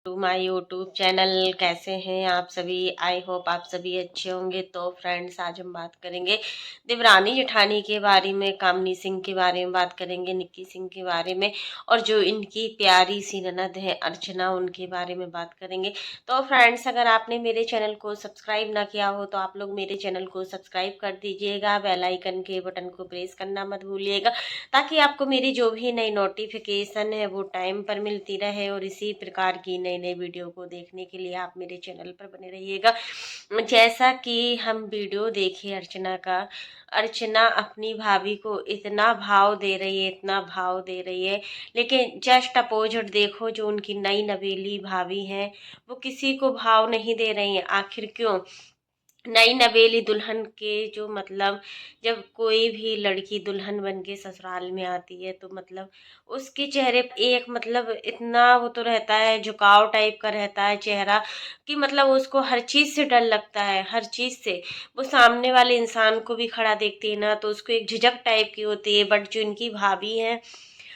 To my YouTube channel. कैसे हैं आप सभी? आई होप आप सभी अच्छे होंगे। तो फ्रेंड्स, आज हम बात करेंगे देवरानी जेठानी के बारे में, कामनी सिंह के बारे में बात करेंगे, निक्की सिंह के बारे में, और जो इनकी प्यारी सी ननद है अर्चना, उनके बारे में बात करेंगे। तो फ्रेंड्स, अगर आपने मेरे चैनल को सब्सक्राइब ना किया हो तो आप लोग मेरे चैनल को सब्सक्राइब कर दीजिएगा, बेल आइकन के बटन को प्रेस करना मत भूलिएगा, ताकि आपको मेरी जो भी नई नोटिफिकेशन है वो टाइम पर मिलती रहे। और इसी प्रकार की नई नई वीडियो को देखने के लिए आप मेरे चैनल पर बने रहिएगा। जैसा कि हम वीडियो देखे अर्चना का, अर्चना अपनी भाभी को इतना भाव दे रही है, इतना भाव दे रही है, लेकिन जस्ट अपोजिट देखो जो उनकी नई नवेली भाभी हैं, वो किसी को भाव नहीं दे रही हैं। आखिर क्यों? नई नवेली दुल्हन के जो मतलब, जब कोई भी लड़की दुल्हन बन के ससुराल में आती है तो मतलब उसके चेहरे पे एक मतलब इतना वो तो रहता है, झुकाव टाइप का रहता है चेहरा, कि मतलब उसको हर चीज से डर लगता है, हर चीज से। वो सामने वाले इंसान को भी खड़ा देखती है ना तो उसको एक झिझक टाइप की होती है। बट जो इनकी भाभी है,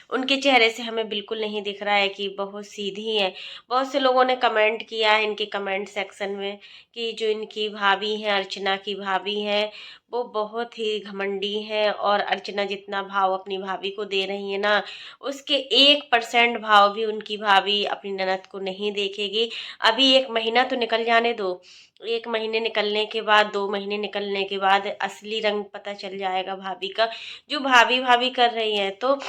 उनके चेहरे से हमें बिल्कुल नहीं दिख रहा है कि बहुत सीधी है। बहुत से लोगों ने कमेंट किया है इनके कमेंट सेक्शन में कि जो इनकी भाभी हैं, अर्चना की भाभी हैं, वो बहुत ही घमंडी है, और अर्चना जितना भाव अपनी भाभी को दे रही है ना, उसके 1% भाव भी उनकी भाभी अपनी ननद को नहीं देखेगी। अभी 1 महीना तो निकल जाने दो। 1 महीने निकलने के बाद, 2 महीने निकलने के बाद असली रंग पता चल जाएगा भाभी का, जो भाभी भाभी कर रही है। तो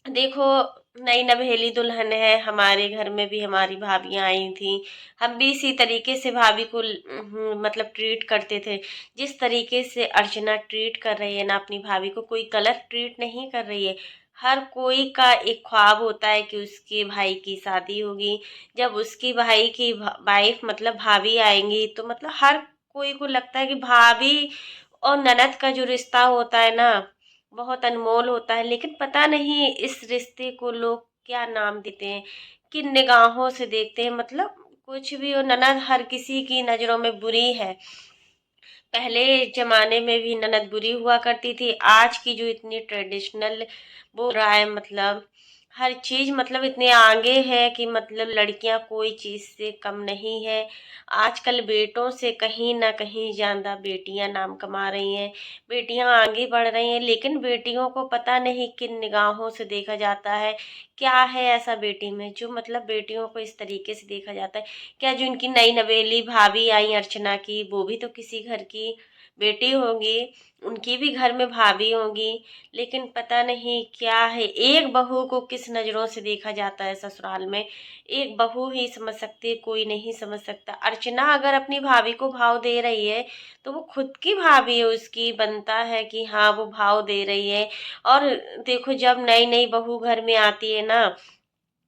देखो, नई नवेली दुल्हन है, हमारे घर में भी हमारी भाभियां आई थी, हम भी इसी तरीके से भाभी को मतलब ट्रीट करते थे। जिस तरीके से अर्चना ट्रीट कर रही है ना अपनी भाभी को, कोई गलत ट्रीट नहीं कर रही है। हर कोई का एक ख्वाब होता है कि उसके भाई की शादी होगी, जब उसकी भाई की वाइफ मतलब भाभी आएंगी, तो मतलब हर कोई को लगता है कि भाभी और ननद का जो रिश्ता होता है ना, बहुत अनमोल होता है। लेकिन पता नहीं इस रिश्ते को लोग क्या नाम देते हैं, किन निगाहों से देखते हैं। मतलब कुछ भी हो, ननद हर किसी की नजरों में बुरी है। पहले जमाने में भी ननद बुरी हुआ करती थी। आज की जो इतनी ट्रेडिशनल बोल रहा है, मतलब हर चीज मतलब इतने आगे है कि मतलब लड़कियां कोई चीज से कम नहीं है। आजकल बेटों से कहीं ना कहीं ज्यादा बेटियां नाम कमा रही हैं, बेटियां आगे बढ़ रही हैं। लेकिन बेटियों को पता नहीं किन निगाहों से देखा जाता है, क्या है ऐसा बेटी में जो मतलब बेटियों को इस तरीके से देखा जाता है। क्या जो इनकी नई नवेली भाभी आई अर्चना की, वो भी तो किसी घर की बेटी होगी, उनकी भी घर में भाभी होगी। लेकिन पता नहीं क्या है, एक बहू को किस नजरों से देखा जाता है ससुराल में, एक बहू ही समझ सकती है, कोई नहीं समझ सकता। अर्चना अगर अपनी भाभी को भाव दे रही है तो वो खुद की भाभी है, उसकी बनता है कि हाँ वो भाव दे रही है। और देखो, जब नई नई बहू घर में आती है ना,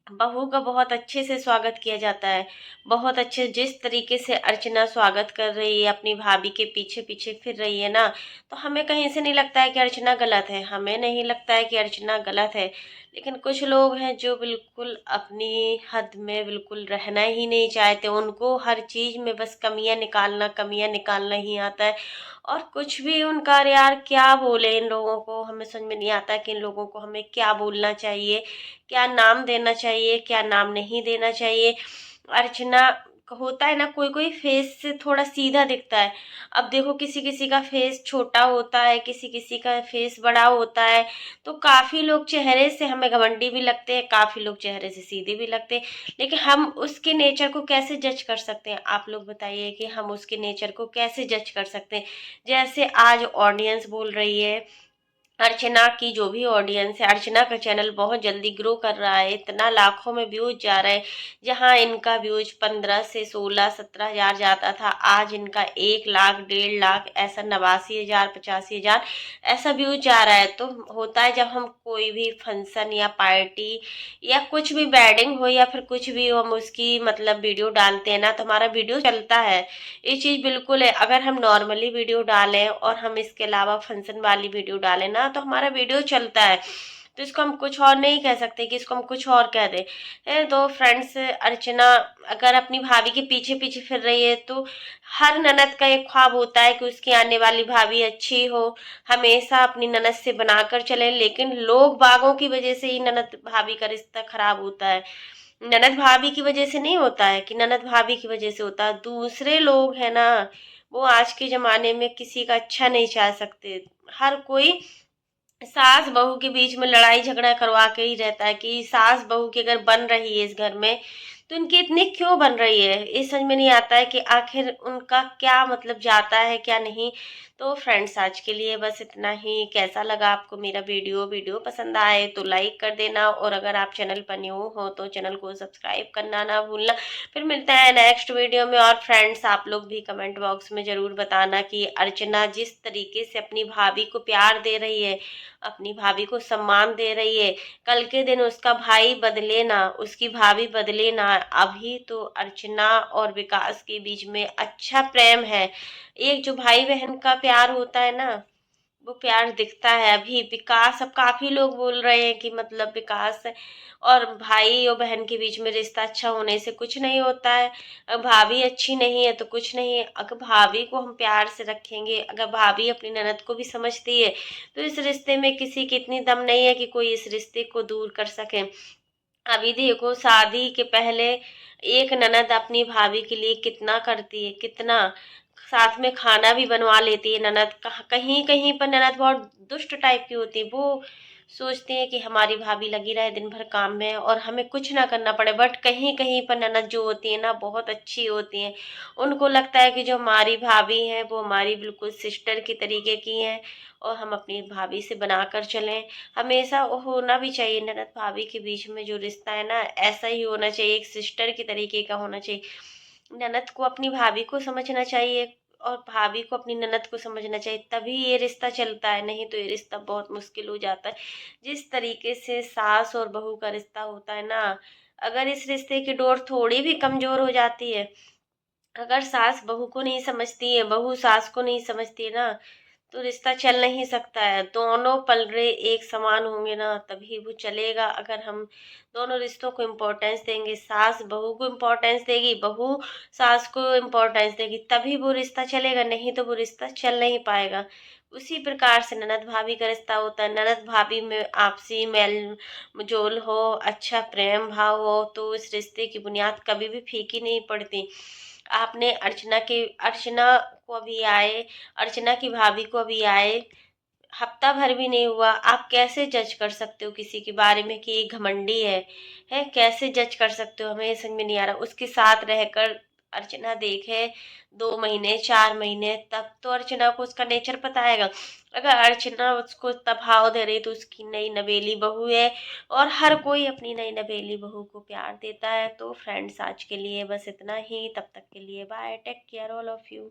बहू का बहुत अच्छे से स्वागत किया जाता है। बहुत अच्छे, जिस तरीके से अर्चना स्वागत कर रही है, अपनी भाभी के पीछे पीछे फिर रही है ना, तो हमें कहीं से नहीं लगता है कि अर्चना गलत है, हमें नहीं लगता है कि अर्चना गलत है। लेकिन कुछ लोग हैं जो बिल्कुल अपनी हद में बिल्कुल रहना ही नहीं चाहते, उनको हर चीज में बस कमियां निकालना ही आता है। और कुछ भी उनका, यार क्या बोले इन लोगों को, हमें समझ में नहीं आता कि इन लोगों को हमें क्या बोलना चाहिए, क्या नाम देना चाहिए, क्या नाम नहीं देना चाहिए। अर्चना होता है ना, कोई कोई फेस से थोड़ा सीधा दिखता है। अब देखो, किसी किसी का फेस छोटा होता है, किसी किसी का फेस बड़ा होता है। तो काफी लोग चेहरे से हमें घमंडी भी लगते हैं, काफी लोग चेहरे से सीधे भी लगते हैं। लेकिन हम उसके नेचर को कैसे जज कर सकते हैं? आप लोग बताइए कि हम उसके नेचर को कैसे जज कर सकते हैं? जैसे आज ऑडियंस बोल रही है, अर्चना की जो भी ऑडियंस है, अर्चना का चैनल बहुत जल्दी ग्रो कर रहा है, इतना लाखों में व्यूज जा रहा है। जहां इनका व्यूज 15 से 16 17 हजार जाता था, आज इनका 1 लाख 1.5 लाख, ऐसा 89 हजार 85 हजार ऐसा व्यूज जा रहा है। तो होता है जब हम कोई भी फंक्शन या पार्टी या कुछ भी वेडिंग हो या फिर कुछ भी हो, हम उसकी मतलब वीडियो डालते हैं ना, तो हमारा वीडियो चलता है। ये चीज बिल्कुल है। अगर हम नॉर्मली वीडियो डालें और हम इसके अलावा फंक्शन वाली वीडियो डालें ना, तो हमारा वीडियो चलता है। तो इसको हम कुछ और नहीं कह सकते कि इसको हम कुछ और कह दें। तो फ्रेंड्स, अर्चना अगर अपनी भाभी के पीछे पीछे फिर रही है, तो हर ननद का एक ख्वाब होता है कि उसकी आने वाली भाभी अच्छी हो, हमेशा अपनी ननद से बनाकर चले। लेकिन लोग बागों की वजह से ही ननद भाभी का रिश्ता खराब होता है। ननद भाभी की वजह से नहीं होता है कि ननद भाभी की वजह से होता है, दूसरे लोग है ना, वो आज के जमाने में किसी का अच्छा नहीं चाह सकते। हर कोई सास बहू के बीच में लड़ाई झगड़ा करवा के ही रहता है कि सास बहू की अगर बन रही है इस घर में तो इनकी इतनी क्यों बन रही है, ये समझ में नहीं आता है कि आखिर उनका क्या मतलब जाता है क्या नहीं। तो फ्रेंड्स आज के लिए बस इतना ही। कैसा लगा आपको मेरा वीडियो पसंद आए तो लाइक कर देना, और अगर आप चैनल पर न्यू हो तो चैनल को सब्सक्राइब करना ना भूलना। फिर मिलते हैं नेक्स्ट वीडियो में। और फ्रेंड्स आप लोग भी कमेंट बॉक्स में जरूर बताना कि अर्चना जिस तरीके से अपनी भाभी को प्यार दे रही है, अपनी भाभी को सम्मान दे रही है, कल के दिन उसका भाई बदले ना, उसकी भाभी बदले ना। अभी तो अर्चना और विकास के बीच में अच्छा प्रेम है। एक जो भाई बहन का प्यार होता है ना, वो प्यार दिखता है अभी। विकास, अब काफी लोग बोल रहे हैं कि मतलब विकास और भाई और बहन के बीच में रिश्ता अच्छा होने से कुछ नहीं होता है, अगर भाभी अच्छी नहीं है तो कुछ नहीं है। अगर भाभी को हम प्यार से रखेंगे, अगर भाभी अपनी ननद को भी समझती है, तो इस रिश्ते में किसी की इतनी दम नहीं है कि कोई इस रिश्ते को दूर कर सके। अभी देखो शादी के पहले एक ननद अपनी भाभी के लिए कितना करती है, कितना साथ में खाना भी बनवा लेती है ननद। कहीं कहीं पर ननद बहुत दुष्ट टाइप की होती है, वो सोचती है कि हमारी भाभी लगी रहे दिन भर काम में और हमें कुछ ना करना पड़े। बट कहीं कहीं पर ननद जो होती है ना बहुत अच्छी होती है, उनको लगता है कि जो हमारी भाभी है वो हमारी बिल्कुल सिस्टर की तरीके की हैं, और हम अपनी भाभी से बनाकर चलें। हमेशा होना भी चाहिए ननद भाभी के बीच में जो रिश्ता है ना, ऐसा ही होना चाहिए, एक सिस्टर की तरीके का होना चाहिए। ननद को अपनी भाभी को समझना चाहिए और भाभी को अपनी ननद को समझना चाहिए, तभी ये रिश्ता चलता है, नहीं तो ये रिश्ता बहुत मुश्किल हो जाता है। जिस तरीके से सास और बहू का रिश्ता होता है ना, अगर इस रिश्ते की डोर थोड़ी भी कमजोर हो जाती है, अगर सास बहू को नहीं समझती है, बहू सास को नहीं समझती है ना, तो रिश्ता चल नहीं सकता है। दोनों पलड़े एक समान होंगे ना तभी वो चलेगा। अगर हम दोनों रिश्तों को इम्पोर्टेंस देंगे, सास बहू को इम्पोर्टेंस देगी, बहू सास को इम्पोर्टेंस देगी, तभी वो रिश्ता चलेगा, नहीं तो वो रिश्ता चल नहीं पाएगा। उसी प्रकार से ननद भाभी का रिश्ता होता है। ननद भाभी में आपसी मेल जोल हो, अच्छा प्रेम भाव हो, तो इस रिश्ते की बुनियाद कभी भी फीकी नहीं पड़ती। आपने अर्चना को अभी आए, अर्चना की भाभी को अभी आए हफ्ता भर भी नहीं हुआ, आप कैसे जज कर सकते हो किसी के बारे में कि ये घमंडी है कैसे जज कर सकते हो? हमें समझ में नहीं आ रहा। उसके साथ रहकर अर्चना देखे 2 महीने 4 महीने, तब तो अर्चना को उसका नेचर पता आएगा। अगर अर्चना उसको तभाव दे रही तो उसकी नई नवेली बहू है, और हर कोई अपनी नई नवेली बहू को प्यार देता है। तो फ्रेंड्स आज के लिए बस इतना ही, तब तक के लिए bye, take care all of you.